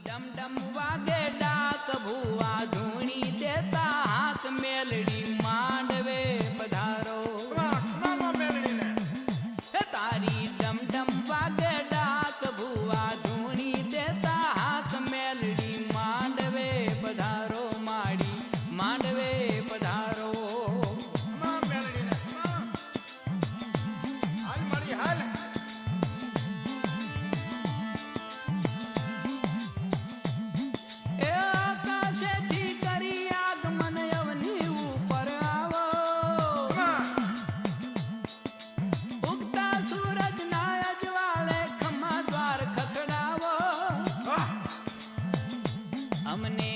ડમ ડમ વાગે ડાક ભુવા ધૂણી દેતા હાથ મેલડી માંડવે પધારો હે તારી ડમ ડમ વાગે ડાક ભુવા ધૂણી દેતા હાથ મેલડી માંડવે પધારો માડી માંડવે પધારો અમને